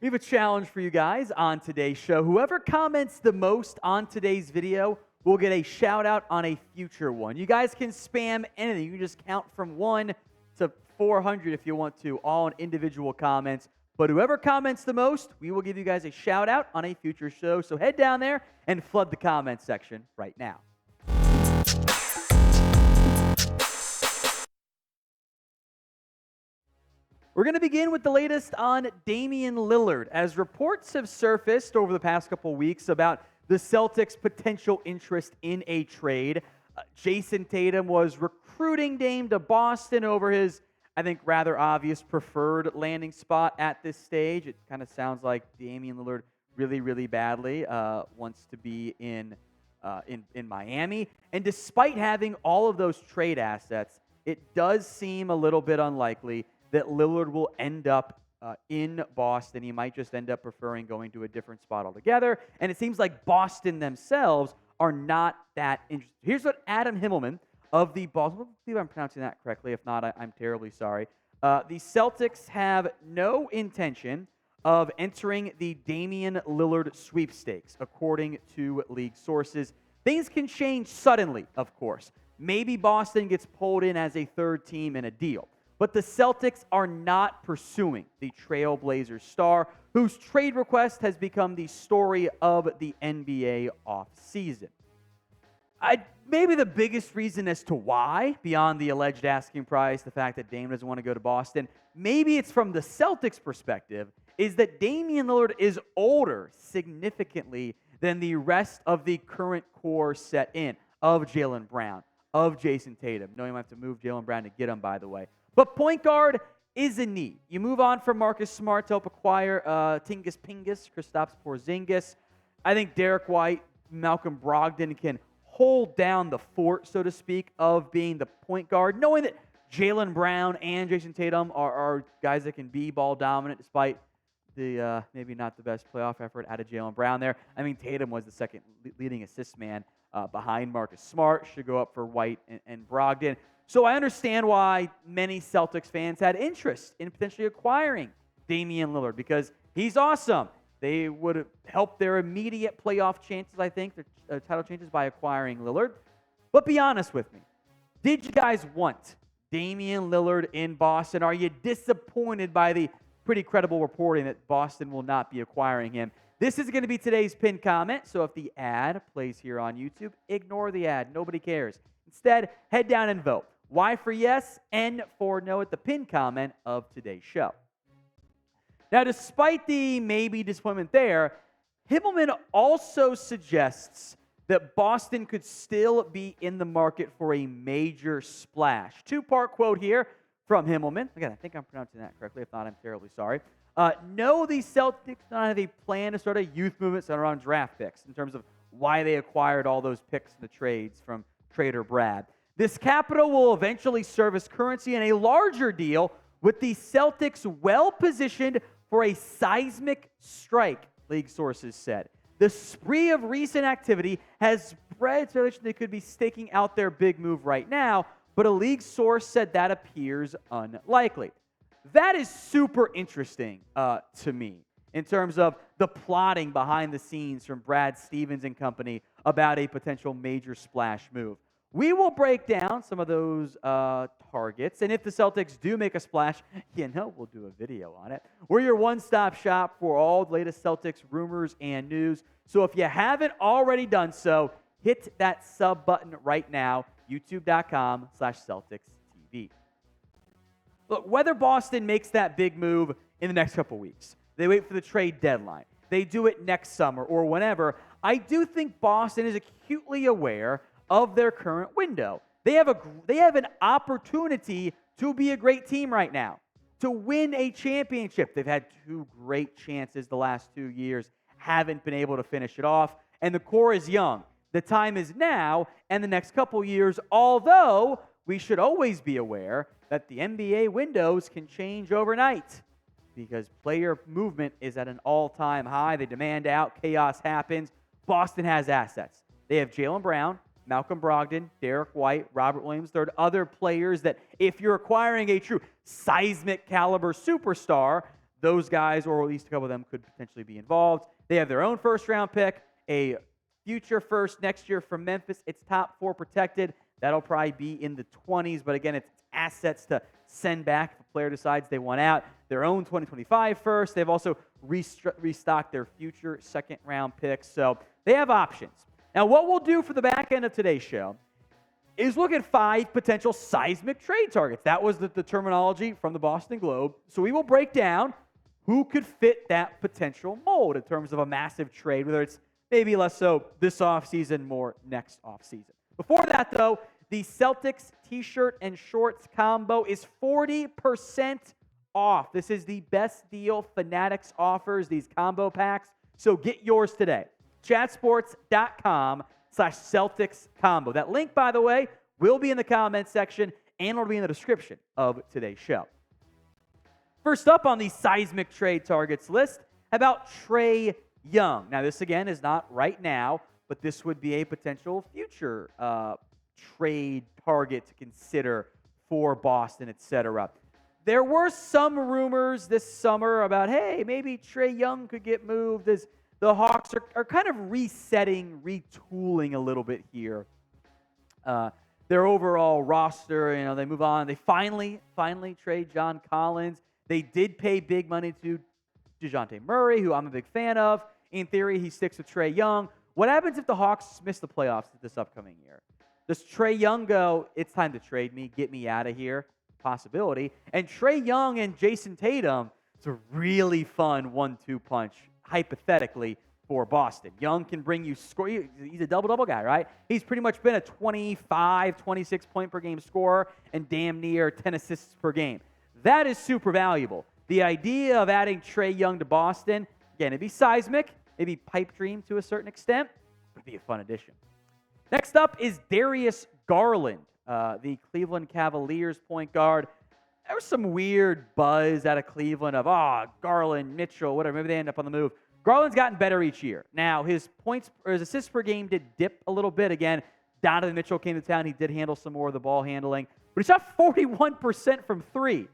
We have a challenge for you guys on today's show. Whoever comments the most on today's video will get a shout out on a future one. You guys can spam anything. You can just count from 1 to 400 if you want to, all in individual comments. But whoever comments the most, we will give you guys a shout out on a future show. So head down there and flood the comment section right now. We're going to begin with the latest on Damian Lillard, as reports have surfaced over the past couple weeks about the Celtics' potential interest in a trade. Jason Tatum was recruiting Dame to Boston over his, I think, rather obvious preferred landing spot at this stage. It kind of sounds like Damian Lillard really, really badly wants to be in Miami. And despite having all of those trade assets, it does seem a little bit unlikely that Lillard will end up in Boston. He might just end up preferring going to a different spot altogether. And it seems like Boston themselves are not that interested. Here's what Adam Himmelman of the Boston, I believe I'm pronouncing that correctly. If not, I'm terribly sorry. The Celtics have no intention of entering the Damian Lillard sweepstakes, according to league sources. Things can change suddenly, of course. Maybe Boston gets pulled in as a third team in a deal. But the Celtics are not pursuing the Trailblazers star, whose trade request has become the story of the NBA offseason. Maybe the biggest reason as to why, beyond the alleged asking price, the fact that Dame doesn't want to go to Boston, maybe it's from the Celtics' perspective, is that Damian Lillard is older significantly than the rest of the current core set in of Jaylen Brown, of Jason Tatum. No, you might have to move Jaylen Brown to get him, by the way. But point guard is a need. You move on from Marcus Smart to help acquire Tingus Pingus, Kristaps Porzingis. I think Derek White, Malcolm Brogdon can hold down the fort, so to speak, of being the point guard, knowing that Jaylen Brown and Jason Tatum are guys that can be ball dominant despite the maybe not the best playoff effort out of Jaylen Brown there. I mean, Tatum was the second leading assist man behind Marcus Smart. Should go up for White and Brogdon. So I understand why many Celtics fans had interest in potentially acquiring Damian Lillard because he's awesome. They would have helped their immediate playoff chances, I think, their title chances by acquiring Lillard. But be honest with me. Did you guys want Damian Lillard in Boston? Are you disappointed by the pretty credible reporting that Boston will not be acquiring him? This is going to be today's pinned comment, so if the ad plays here on YouTube, ignore the ad. Nobody cares. Instead, head down and vote. Y for yes, N for no at the pinned comment of today's show. Now, despite the maybe disappointment there, Himmelman also suggests that Boston could still be in the market for a major splash. Two-part quote here from Himmelman. Again, I think I'm pronouncing that correctly. If not, I'm terribly sorry. No, the Celtics do not have a plan to start a youth movement centered around draft picks in terms of why they acquired all those picks in the trades from Trader Brad. This capital will eventually serve as currency in a larger deal with the Celtics well-positioned for a seismic strike, league sources said. The spree of recent activity has spread speculation they could be staking out their big move right now, but a league source said that appears unlikely. That is super interesting to me in terms of the plotting behind the scenes from Brad Stevens and company about a potential major splash move. We will break down some of those targets, and if the Celtics do make a splash, we'll do a video on it. We're your one-stop shop for all the latest Celtics rumors and news. So if you haven't already done so, hit that sub button right now, youtube.com/CelticsTV. Look, whether Boston makes that big move in the next couple weeks, they wait for the trade deadline, they do it next summer or whenever, I do think Boston is acutely aware of their current window. They have an opportunity to be a great team right now, to win a championship. They've had two great chances the last 2 years, haven't been able to finish it off, and the core is young. The time is now and the next couple years, although we should always be aware that the NBA windows can change overnight because player movement is at an all-time high. They demand out. Chaos happens. Boston has assets. They have Jaylen Brown, Malcolm Brogdon, Derek White, Robert Williams III, other players that if you're acquiring a true seismic caliber superstar, those guys, or at least a couple of them, could potentially be involved. They have their own first-round pick, a future first next year from Memphis. It's top 4 protected. That'll probably be in the 20s, but again, it's assets to send back if a player decides they want out. Their own 2025 first. They've also restocked their future second-round picks, so they have options. Now, what we'll do for the back end of today's show is look at 5 potential seismic trade targets. That was the terminology from the Boston Globe. So we will break down who could fit that potential mold in terms of a massive trade, whether it's maybe less so this offseason, more next offseason. Before that, though, the Celtics t-shirt and shorts combo is 40% off. This is the best deal Fanatics offers, these combo packs. So get yours today. chatsports.com/Celtics combo. That link, by the way, will be in the comments section and will be in the description of today's show. First up on the seismic trade targets list, how about Trey Young? Now, this again is not right now, but this would be a potential future trade target to consider for Boston, etc. There were some rumors this summer about, hey, maybe Trey Young could get moved, as the Hawks are kind of resetting, retooling a little bit here. Their overall roster, they move on. They finally trade John Collins. They did pay big money to DeJounte Murray, who I'm a big fan of. In theory, he sticks with Trey Young. What happens if the Hawks miss the playoffs this upcoming year? Does Trey Young go, it's time to trade me, get me out of here? Possibility. And Trey Young and Jason Tatum, it's a really fun 1-2 punch, hypothetically, for Boston. Young can bring you score. He's a double-double guy, right? He's pretty much been a 25, 26 point per game scorer and damn near 10 assists per game. That is super valuable. The idea of adding Trey Young to Boston, again, it'd be seismic, maybe pipe dream to a certain extent, but it'd be a fun addition. Next up is Darius Garland, the Cleveland Cavaliers point guard. There was some weird buzz out of Cleveland of, Garland, Mitchell, whatever. Maybe they end up on the move. Garland's gotten better each year. Now, his points or his assists per game did dip a little bit. Again, Donovan Mitchell came to town. He did handle some more of the ball handling. But he shot 41% from 3.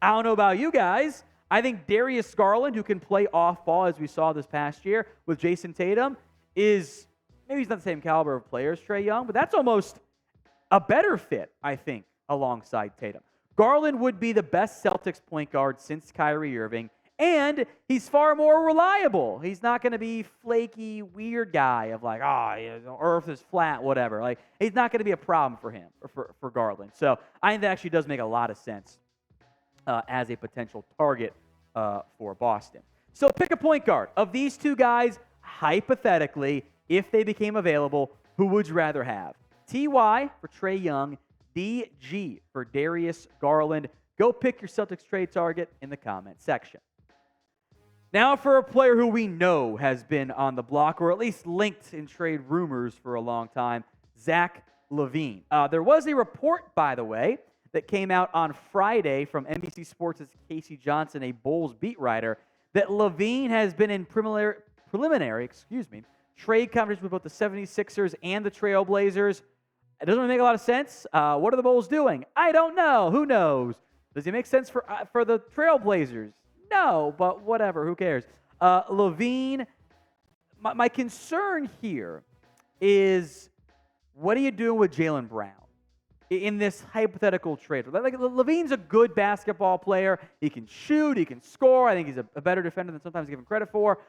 I don't know about you guys. I think Darius Garland, who can play off ball, as we saw this past year with Jason Tatum, is, maybe he's not the same caliber of player as Trey Young, but that's almost a better fit, I think, alongside Tatum. Garland would be the best Celtics point guard since Kyrie Irving, and he's far more reliable. He's not going to be flaky, weird guy of like, Earth is flat, whatever. Like, he's not going to be a problem for him, or for Garland. So I think that actually does make a lot of sense as a potential target for Boston. So pick a point guard. Of these two guys, hypothetically, if they became available, who would you rather have? T.Y. for Trey Young, D.G. for Darius Garland. Go pick your Celtics trade target in the comment section. Now for a player who we know has been on the block, or at least linked in trade rumors for a long time, Zach Lavine. There was a report, by the way, that came out on Friday from NBC Sports' Casey Johnson, a Bulls beat writer, that Lavine has been in preliminary trade conversations with both the 76ers and the Trailblazers. It doesn't really make a lot of sense. What are the Bulls doing? I don't know. Who knows? Does it make sense for the Trailblazers? No, but whatever. Who cares? Lavine, my concern here is, what are you doing with Jaylen Brown in this hypothetical trade? Like, Lavine's a good basketball player. He can shoot. He can score. I think he's a better defender than sometimes given credit for.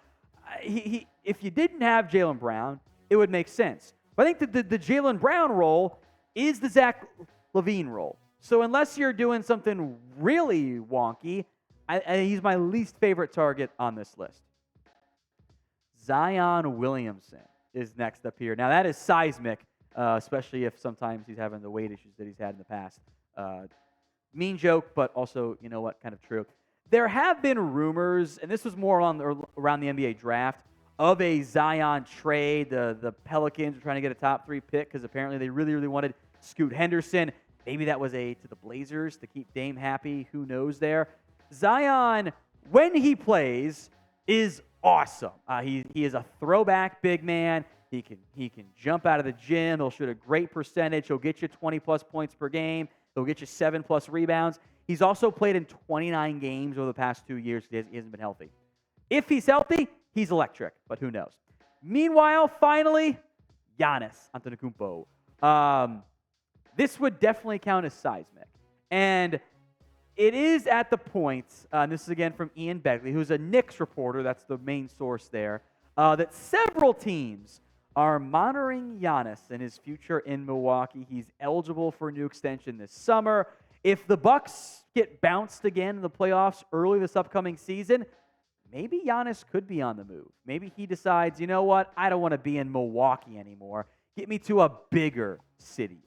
If you didn't have Jaylen Brown, it would make sense. But I think the Jaylen Brown role is the Zach Lavine role. So unless you're doing something really wonky, he's my least favorite target on this list. Zion Williamson is next up here. Now, that is seismic, especially if sometimes he's having the weight issues that he's had in the past. Mean joke, but also, you know what, kind of true. There have been rumors, and this was more around the NBA draft, of a Zion trade. The Pelicans were trying to get a top 3 pick because apparently they really, really wanted Scoot Henderson. Maybe that was to the Blazers to keep Dame happy. Who knows there? Zion, when he plays, is awesome. He is a throwback big man. He can jump out of the gym. He'll shoot a great percentage. He'll get you 20-plus points per game. He'll get you 7-plus rebounds. He's also played in 29 games over the past 2 years. He hasn't been healthy. If he's healthy, he's electric, but who knows? Meanwhile, finally, Giannis Antetokounmpo. This would definitely count as seismic. And it is at the point, and this is again from Ian Begley, who's a Knicks reporter, that's the main source there, that several teams are monitoring Giannis and his future in Milwaukee. He's eligible for a new extension this summer. If the Bucks get bounced again in the playoffs early this upcoming season, maybe Giannis could be on the move. Maybe he decides, you know what, I don't want to be in Milwaukee anymore. Get me to a bigger city,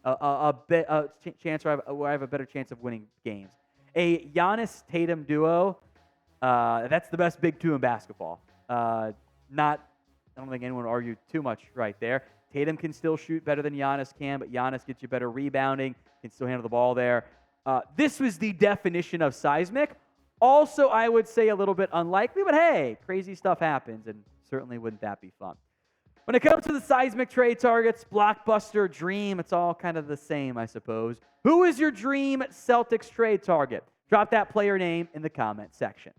chance where I have a better chance of winning games. A Giannis-Tatum duo, that's the best big two in basketball. I don't think anyone would argue too much right there. Tatum can still shoot better than Giannis can, but Giannis gets you better rebounding, can still handle the ball there. This was the definition of seismic. Also, I would say a little bit unlikely, but hey, crazy stuff happens, and certainly wouldn't that be fun. When it comes to the seismic trade targets, blockbuster, dream, it's all kind of the same, I suppose. Who is your dream Celtics trade target? Drop that player name in the comment section.